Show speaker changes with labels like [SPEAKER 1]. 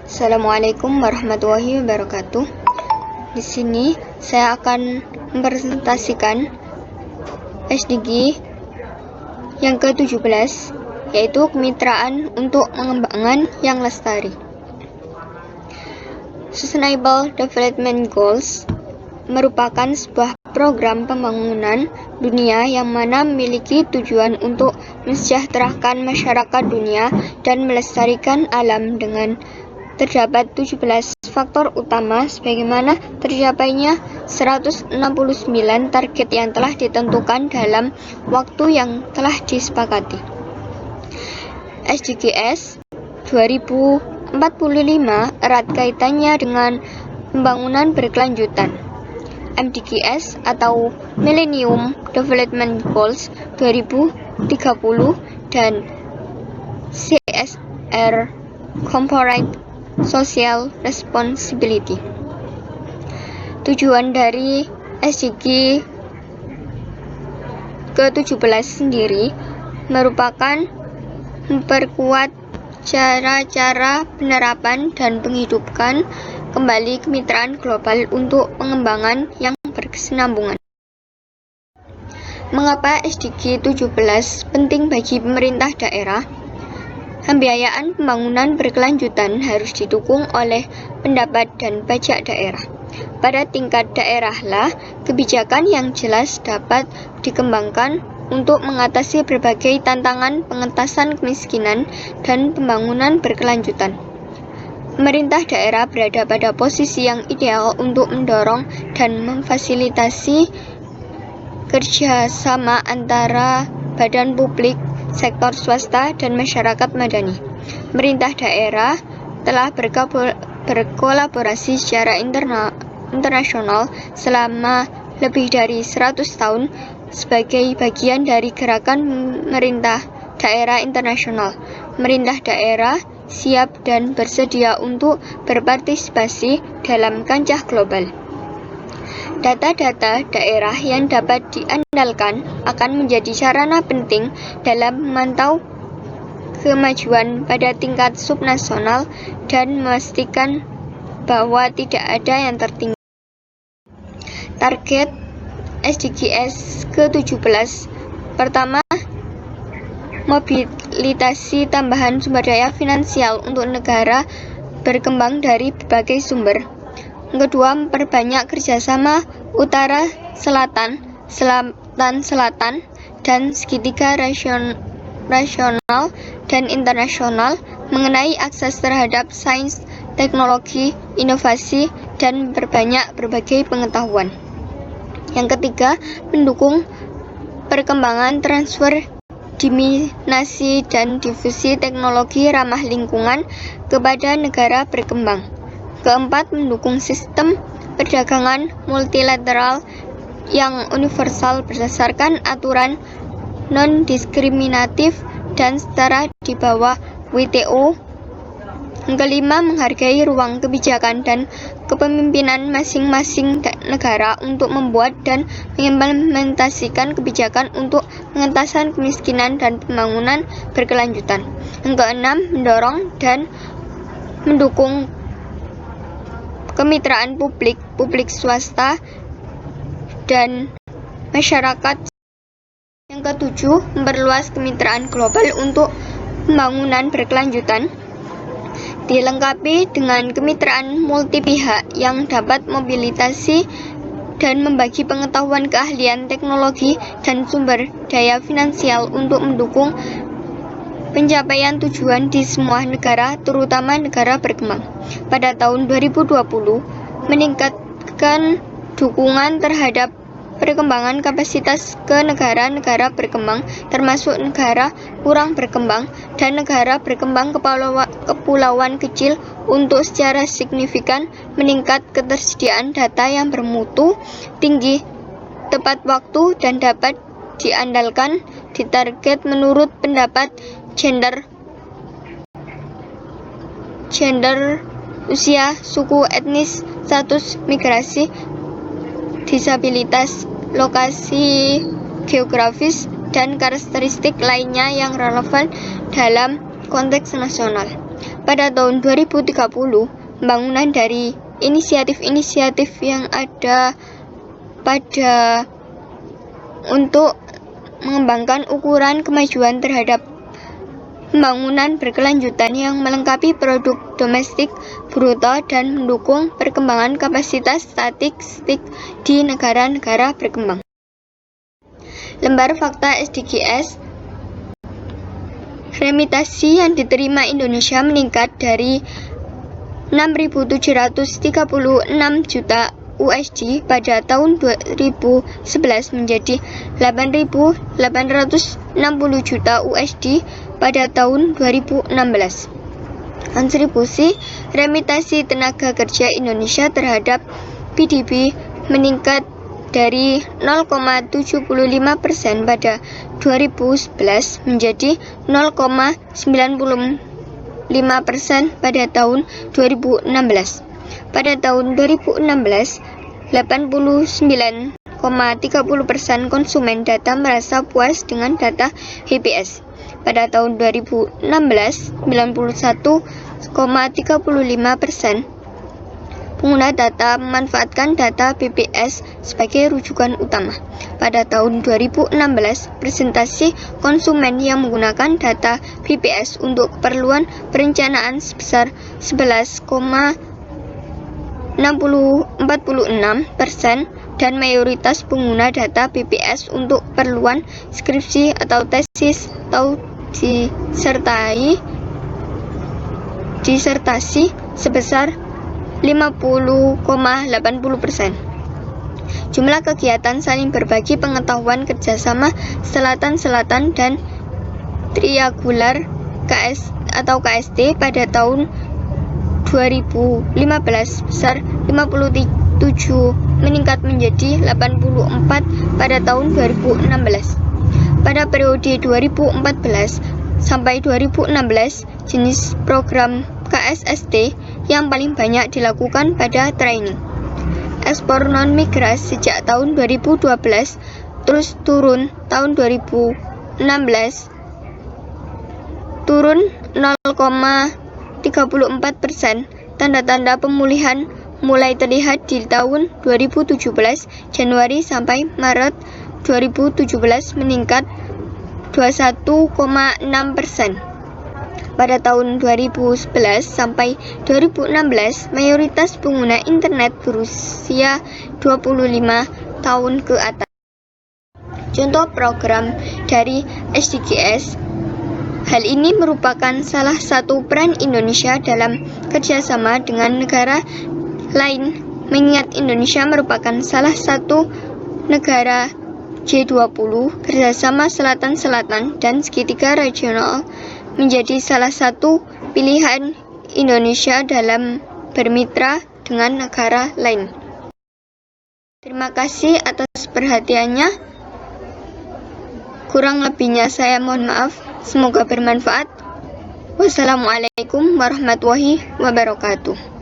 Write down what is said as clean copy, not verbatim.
[SPEAKER 1] Assalamualaikum warahmatullahi wabarakatuh. Di sini saya akan mempresentasikan SDG yang ke-17, yaitu kemitraan untuk pengembangan yang lestari. Sustainable Development Goals merupakan sebuah program pembangunan dunia yang mana memiliki tujuan untuk mensejahterakan masyarakat dunia dan melestarikan alam. Dengan terdapat 17 faktor utama sebagaimana tercapainya 169 target yang telah ditentukan dalam waktu yang telah disepakati. SDGs 2045 erat kaitannya dengan pembangunan berkelanjutan. MDGs atau Millennium Development Goals 2030 dan CSR Corporate Social Responsibility. Tujuan dari SDG ke-17 sendiri merupakan memperkuat cara-cara penerapan dan menghidupkan kembali kemitraan global untuk pengembangan yang berkesinambungan. Mengapa SDG 17 penting bagi pemerintah daerah? Pembiayaan pembangunan berkelanjutan harus didukung oleh pendapat dan pajak daerah. Pada tingkat daerah lah, kebijakan yang jelas dapat dikembangkan untuk mengatasi berbagai tantangan pengentasan kemiskinan dan pembangunan berkelanjutan. Pemerintah daerah berada pada posisi yang ideal untuk mendorong dan memfasilitasi kerjasama antara badan publik, sektor swasta, dan masyarakat madani. Pemerintah daerah telah berkolaborasi secara internasional selama lebih dari 100 tahun sebagai bagian dari gerakan pemerintah daerah internasional. Pemerintah daerah siap dan bersedia untuk berpartisipasi dalam kancah global. Data-data daerah yang dapat diandalkan akan menjadi sarana penting dalam memantau kemajuan pada tingkat subnasional dan memastikan bahwa tidak ada yang tertinggal. Target SDGs ke-17 pertama, mobilisasi tambahan sumber daya finansial untuk negara berkembang dari berbagai sumber. Yang kedua, memperbanyak kerjasama utara-selatan, selatan-selatan, dan segitiga rasional dan internasional mengenai akses terhadap sains, teknologi, inovasi, dan memperbanyak berbagai pengetahuan. Yang ketiga, mendukung perkembangan transfer, diseminasi, dan difusi teknologi ramah lingkungan kepada negara berkembang. Keempat, mendukung sistem perdagangan multilateral yang universal berdasarkan aturan non-diskriminatif dan setara di bawah WTO. Yang kelima, menghargai ruang kebijakan dan kepemimpinan masing-masing negara untuk membuat dan mengimplementasikan kebijakan untuk pengentasan kemiskinan dan pembangunan berkelanjutan. Yang keenam, mendorong dan mendukung kemitraan publik swasta, dan masyarakat. Yang ketujuh, memperluas kemitraan global untuk pembangunan berkelanjutan, dilengkapi dengan kemitraan multi pihak yang dapat mobilisasi dan membagi pengetahuan, keahlian, teknologi, dan sumber daya finansial untuk mendukung pencapaian tujuan di semua negara, terutama negara berkembang. Pada tahun 2020, meningkatkan dukungan terhadap perkembangan kapasitas ke negara-negara berkembang, termasuk negara kurang berkembang dan negara berkembang kepulauan kecil, untuk secara signifikan meningkat ketersediaan data yang bermutu tinggi, tepat waktu, dan dapat diandalkan, ditarget menurut pendapat gender, usia, suku, etnis, status migrasi, disabilitas, lokasi geografis, dan karakteristik lainnya yang relevan dalam konteks nasional. pada tahun 2030, pembangunan dari inisiatif-inisiatif yang ada untuk mengembangkan ukuran kemajuan terhadap pembangunan berkelanjutan yang melengkapi produk domestik bruto dan mendukung perkembangan kapasitas statistik di negara-negara berkembang. Lembar fakta SDGs. Remitasi yang diterima Indonesia meningkat dari 6.736 juta USD pada tahun 2011 menjadi 8.860 juta USD pada tahun 2016. Kontribusi remitasi tenaga kerja Indonesia terhadap PDB meningkat dari 0,75% pada 2011 menjadi 0,95% pada tahun 2016. Pada tahun 2016, 89,30% konsumen data merasa puas dengan data HPS. Pada tahun 2016, 91,35% pengguna data memanfaatkan data BPS sebagai rujukan utama. Pada tahun 2016, presentasi konsumen yang menggunakan data BPS untuk keperluan perencanaan sebesar 11,46% dan mayoritas pengguna data BPS untuk keperluan skripsi atau tesis atau disertasi sebesar 50,80%. Jumlah kegiatan saling berbagi pengetahuan kerjasama selatan-selatan dan triangular KST pada tahun 2015 besar 57 meningkat menjadi 84 pada tahun 2016. Pada periode 2014 sampai 2016, jenis program KSST yang paling banyak dilakukan pada training. Ekspor non-migas sejak tahun 2012 terus turun. Tahun 2016 turun 0,34%. Tanda-tanda pemulihan mulai terlihat di tahun 2017, Januari sampai Maret 2017 meningkat 21,6%. Pada tahun 2011 sampai 2016, mayoritas pengguna internet berusia 25 tahun ke atas. Contoh program dari SDGs. Hal ini merupakan salah satu peran Indonesia dalam kerjasama dengan negara lain, mengingat Indonesia merupakan salah satu negara G20, kerjasama selatan-selatan dan segitiga regional menjadi salah satu pilihan Indonesia dalam bermitra dengan negara lain. Terima kasih atas perhatiannya. Kurang lebihnya saya mohon maaf. Semoga bermanfaat. Wassalamualaikum warahmatullahi wabarakatuh.